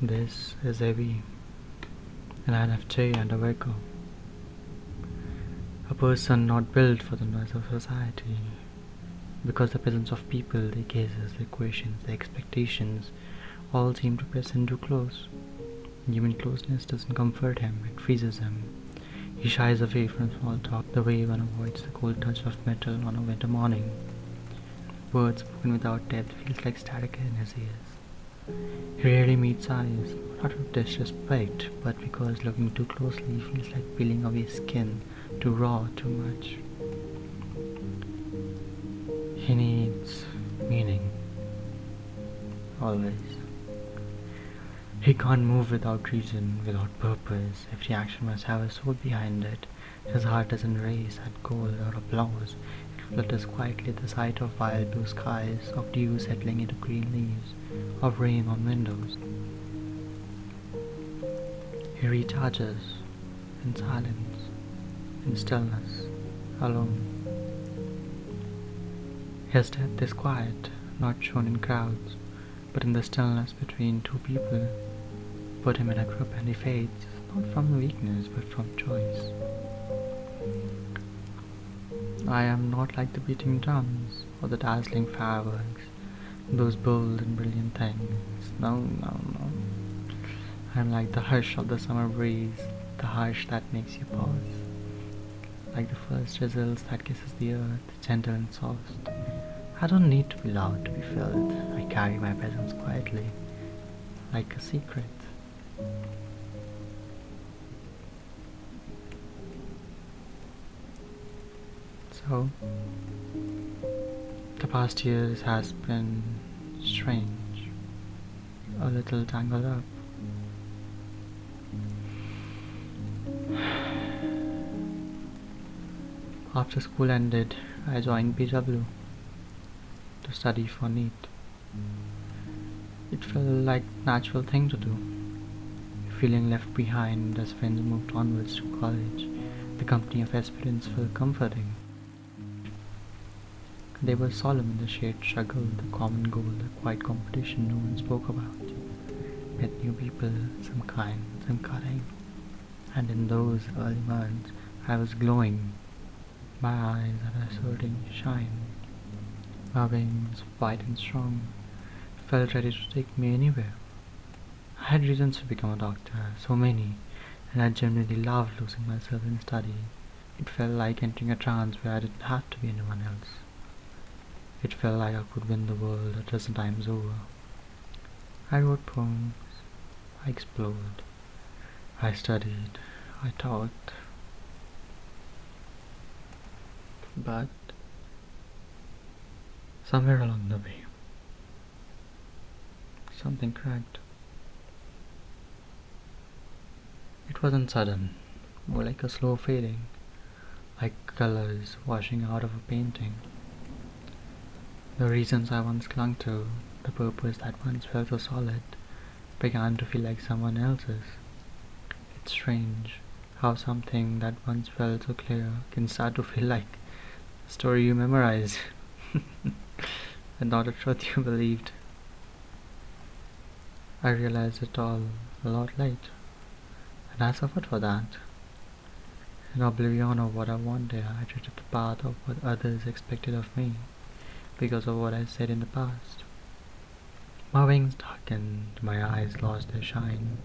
This is heavy, an INFJ and a Virgo. A person not built for the noise of society. Because the presence of people, their gazes, their questions, their expectations all seem to press in too close. Human closeness doesn't comfort him, it freezes him. He shies away from small talk the way one avoids the cold touch of metal on a winter morning. Words spoken without depth feels like static in his ears. He rarely meets eyes, not out of disrespect, but because looking too closely feels like peeling away skin, too raw, too much. He needs meaning, always. He can't move without reason, without purpose. Every action must have a soul behind it. His heart doesn't race at goal or applause. It flutters quietly at the sight of wild blue skies, of dew settling into green leaves, of rain on windows. He recharges in silence, in stillness, alone. His depth is quiet, not shown in crowds, but in the stillness between two people. Put him in a group and he fades, not from weakness, but from choice. I am not like the beating drums or the dazzling fireworks, those bold and brilliant things. No, no, no. I am like the hush of the summer breeze, the hush that makes you pause. Like the first drizzles that kisses the earth, gentle and soft. I don't need to be loud to be felt. I carry my presence quietly, like a secret. So, the past years has been strange, a little tangled up. After school ended, I joined BW to study for NEET. It felt like a natural thing to do. Feeling left behind as friends moved onwards to college, the company of aspirants felt comforting. They were solemn in the shared struggle, the common goal, the quiet competition no one spoke about. Met new people, some kind, some cutting. And in those early months, I was glowing. My eyes had a certain shine. My wings, wide and strong, felt ready to take me anywhere. I had reasons to become a doctor, so many, and I genuinely loved losing myself in study. It felt like entering a trance where I didn't have to be anyone else. It felt like I could win the world a dozen times over. I wrote poems, I explored, I studied, I taught. But somewhere along the way, something cracked. It wasn't sudden, more like a slow fading, like colors washing out of a painting. The reasons I once clung to, the purpose that once felt so solid, began to feel like someone else's. It's strange how something that once felt so clear can start to feel like a story you memorized and not a truth you believed. I realized it all a lot late, and I suffered for that. In oblivion of what I wanted, I treated the path of what others expected of me because of what I said in the past. My wings darkened, my eyes lost their shine.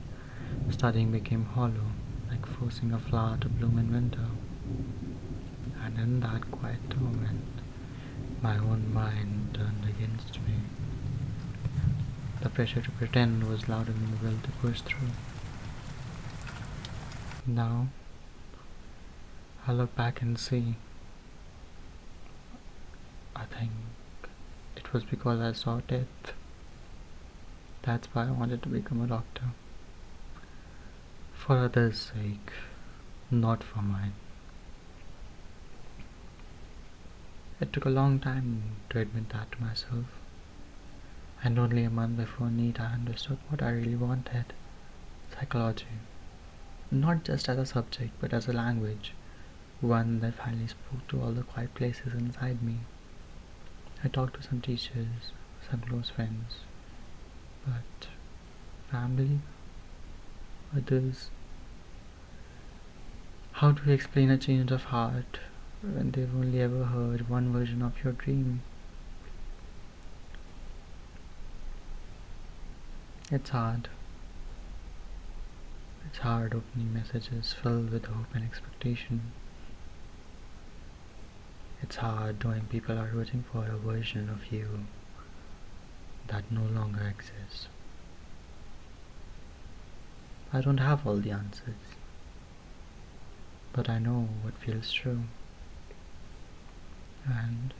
Studying became hollow, like forcing a flower to bloom in winter. And in that quiet moment, my own mind turned against me. The pressure to pretend was louder than the will to push through. Now, I look back and see, I think it was because I saw death. That's why I wanted to become a doctor. For others' sake, not for mine. It took a long time to admit that to myself, and only a month before NEET I understood what I really wanted: psychology. Not just as a subject, but as a language, one that finally spoke to all the quiet places inside me. I talked to some teachers, some close friends, but family, others. How to explain a change of heart when they've only ever heard one version of your dream? It's hard. It's hard opening messages filled with hope and expectation. It's hard knowing people are rooting for a version of you that no longer exists. I don't have all the answers, but I know what feels true. And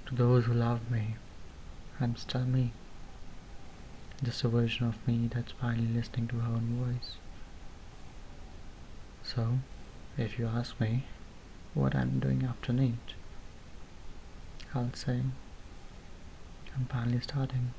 to those who love me, I'm still me. Just a version of me that's finally listening to her own voice. So, if you ask me what I'm doing after Nate, I'll say I'm finally starting.